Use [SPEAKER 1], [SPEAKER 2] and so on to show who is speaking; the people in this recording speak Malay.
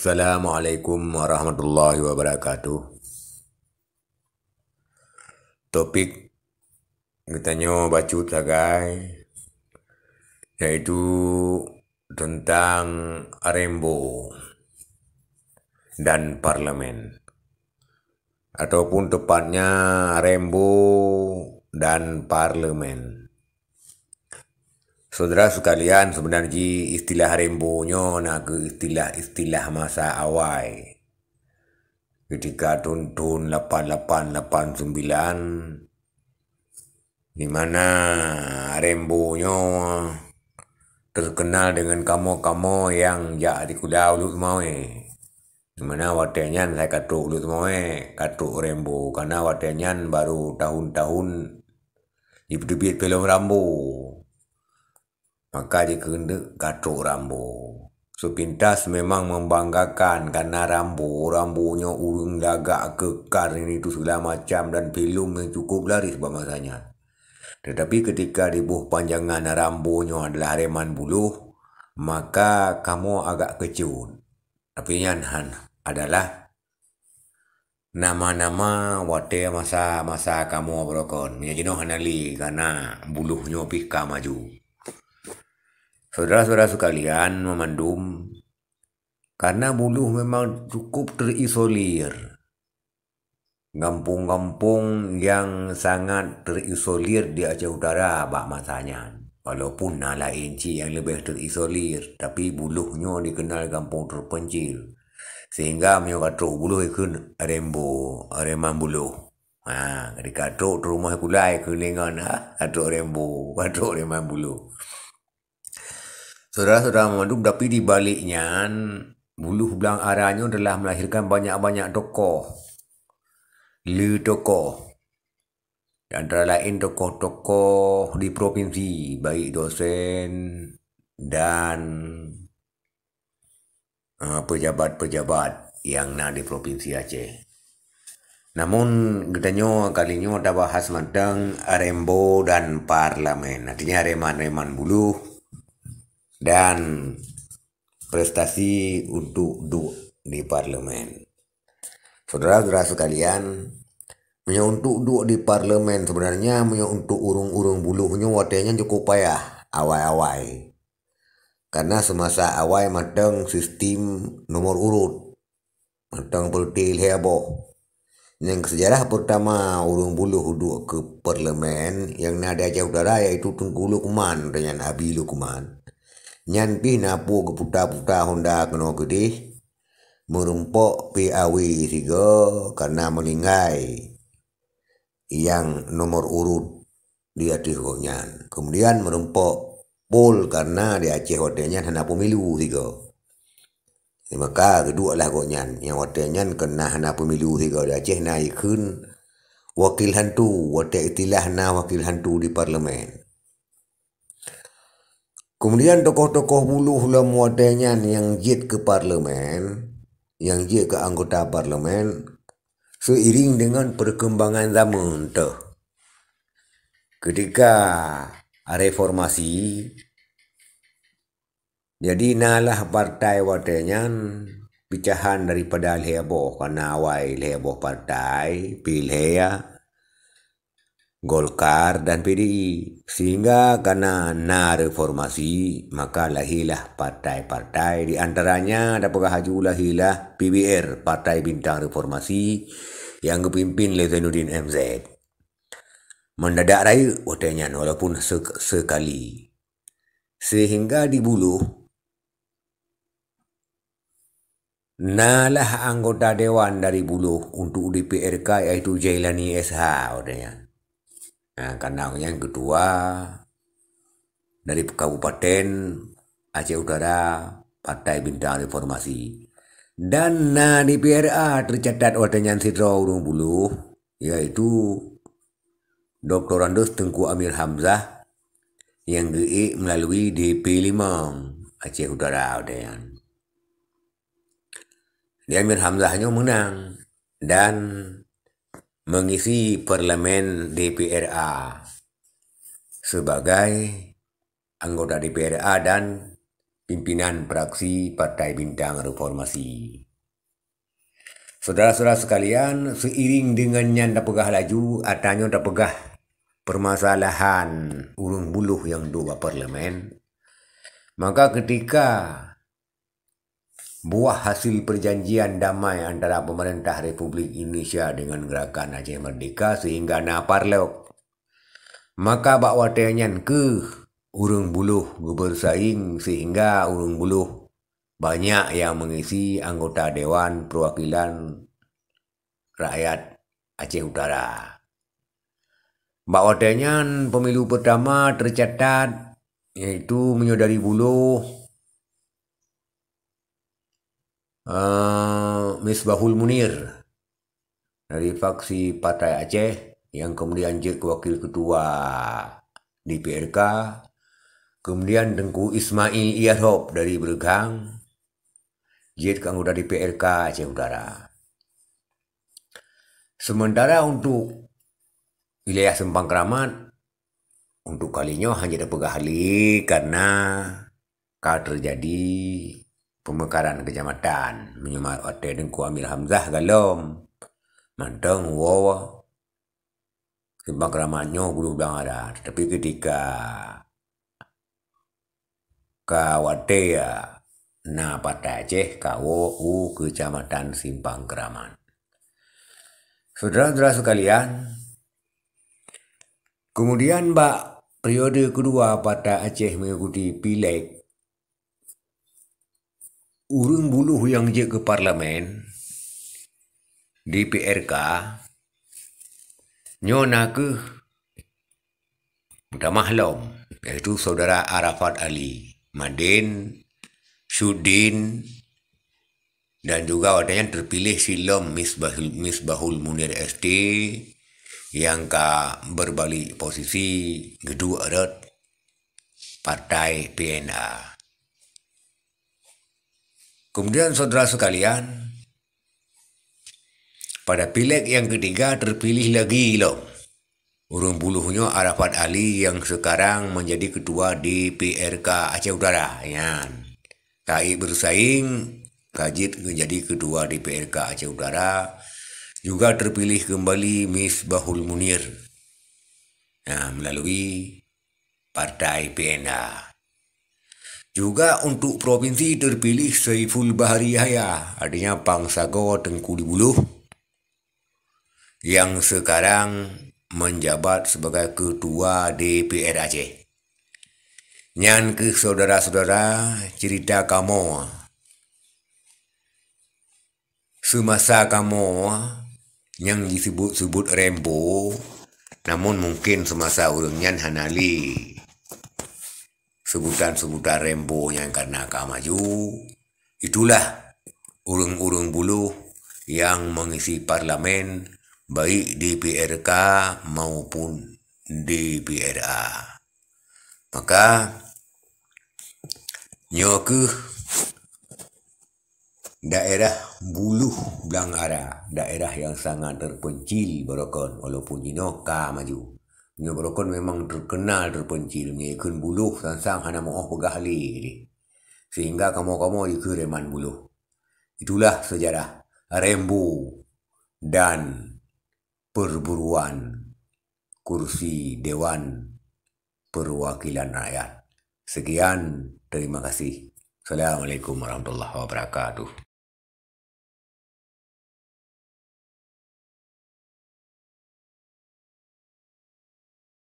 [SPEAKER 1] Assalamualaikum warahmatullahi wabarakatuh. Topik kitanya baca tagai yaitu tentang Rembo dan parlemen, ataupun tepatnya Rembo dan parlemen. Saudara sekalian, sebenarnya istilah Rembo-nya nak ke istilah masa awal. Ketika tahun 8889, di mana Rembo-nya terkenal dengan kamu-kamu yang jak di kuda ulut mau di mana watenya saya katuk ulut mau katuk Rembo, karena watenya baru tahun-tahun dibit film Rambo, maka dikendek katuk Rambo. Sepintas memang membanggakan karena Rambo-nya urung lagak kekar ini itu segala macam, dan film yang cukup laris masanya. Tetapi ketika dibuh panjangan Rambo-nya adalah Reman Buluh, maka kamu agak kejut. Tapi yang adalah nama-nama wate masa kamu berokon. Menyajino hanali karena buluhnya pika maju. Saudara-saudara sekalian memandum, karena buluh memang cukup terisolir. Kampung-kampung yang sangat terisolir di Aceh Utara bak masanya. Walaupun lain yang lebih terisolir, tapi buluhnya dikenal kampung terpencil. Sehingga menyokatruk buluh ikun Reman Buluh. Dikatruk rumah kulai keningan katruk Reman Buluh. Saudara-saudara memandum, tapi di baliknya buluh belang arahnya adalah melahirkan banyak-banyak tokoh. Tokoh, antara lain tokoh-tokoh di provinsi, baik dosen dan pejabat-pejabat yang ada di provinsi Aceh. Namun katanya kalinya kita bahas tentang Rembo dan parlemen, artinya Reman Buluh dan prestasi untuk duduk di parlemen. Saudara-saudara sekalian, untuk duduk di parlemen sebenarnya untuk urung-urung buluhnya watenya cukup payah awal-awal. Karena semasa awal matang sistem nomor urut, matang pertil heboh. Yang sejarah pertama urung buluh duduk ke parlemen yang ada Aceh Utara yaitu Tengku Lukman dengan Abi Lukman. Nyan pi napu ke puta-puta Honda kena gede merumpok PAW 3 karena meninggal yang nomor urut di Aceh Gonyan. Kemudian merumpok pol karena di Aceh Gonyan hana pemilu 3. Maka kedua lah Gonyan yang Gonyan kena hana pemilu 3 di Aceh naikkan wakil hantu, wate istilah na wakil hantu di parlemen. Kemudian tokoh-tokoh buluh lah muatnya yang jit ke parlemen, yang dia ke anggota parlemen seiring dengan perkembangan zaman tuh. Ketika reformasi, jadi nalah partai watenya pecahan daripada heboh, karena awal heboh partai pilih Golkar dan PDI, sehingga karena reformasi maka lahirlah partai-partai, di antaranya dapat haju lahirlah PBR, Partai Bintang Reformasi yang dipimpin oleh Zainuddin MZ. Mendadak raya watenya walaupun sekali, sehingga di Buluh nalah anggota dewan dari Buluh untuk DPRK yaitu Jailani SH watenya. Karena yang kedua dari Kabupaten Aceh Utara, Partai Bintang Reformasi. Dan di PRA tercatat watanya sidra urung buluh yaitu Dr. Andos Tengku Amir Hamzah yang melalui DP 5 Aceh Utara watanya. Dia Amir Hamzahnya menang dan mengisi parlemen DPRA sebagai anggota DPRA dan pimpinan fraksi Partai Bintang Reformasi. Saudara-saudara sekalian, seiring dengan nyanda pegah laju, atanya dah pegah permasalahan urung buluh yang dua parlemen, maka ketika buah hasil perjanjian damai antara pemerintah Republik Indonesia dengan Gerakan Aceh Merdeka sehingga na parlok, maka bak watenyan ke urung buluh bersaing sehingga urung buluh banyak yang mengisi anggota Dewan Perwakilan Rakyat Aceh Utara. Bak watenyan pemilu pertama tercatat yaitu menyodari buluh Misbahul Munir dari faksi Partai Aceh yang kemudian jadi wakil ketua di PRK, kemudian Tengku Ismail Iyadhop dari Bergang jadi anggota di PRK Aceh Utara. Sementara untuk wilayah Sempang Keramat untuk kalinya hanya dapegah ahli karena terjadi pemekaran kecamatan menyumat Wate Dengku Amir Hamzah galom manteng wawa Sempang Keramatnya belum bilang ada, tapi ketika Wate ya na Partai Aceh kawo kecamatan Simpang Keramat. Saudara-saudara sekalian, kemudian periode kedua Partai Aceh mengikuti pileg urung buluh yang je ke parlemen di PRK nyona ke mahlum yaitu saudara Arafat Ali, Madin, Syudin, dan juga wadahnya terpilih Silom Misbahul Munir ST yang berbalik posisi kedua erat Partai PNA. Kemudian saudara sekalian, pada pileg yang ketiga terpilih lagi urung buluhnya Arafat Ali yang sekarang menjadi ketua di PRK Aceh Utara. Tai bersaing Kajit menjadi ketua di PRK Aceh Utara. Juga terpilih kembali Misbahul Munir melalui Partai PNA. Juga untuk provinsi terpilih Saiful Bahari Yahya, artinya Pangsago Tengku di Buluh, yang sekarang menjabat sebagai ketua DPR Aceh. Nyan ke saudara-saudara cerita kamu semasa kamu yang disebut-sebut Rembo, namun mungkin semasa urungnya hanali sebutan-sebutan Rembo yang karena maju, itulah urung-urung buluh yang mengisi parlemen baik di PRK maupun di PRA. Maka nyoke daerah buluh belang ara, daerah yang sangat terpencil Borokon, walaupun Inoka maju. Borokon memang terkenal terpencil, ikun buluh sansang hana mau pegah li. Sehingga kamu ikut reman buluh. Itulah sejarah Rembo dan perburuan kursi Dewan Perwakilan Rakyat. Sekian, terima kasih. Assalamualaikum warahmatullahi wabarakatuh.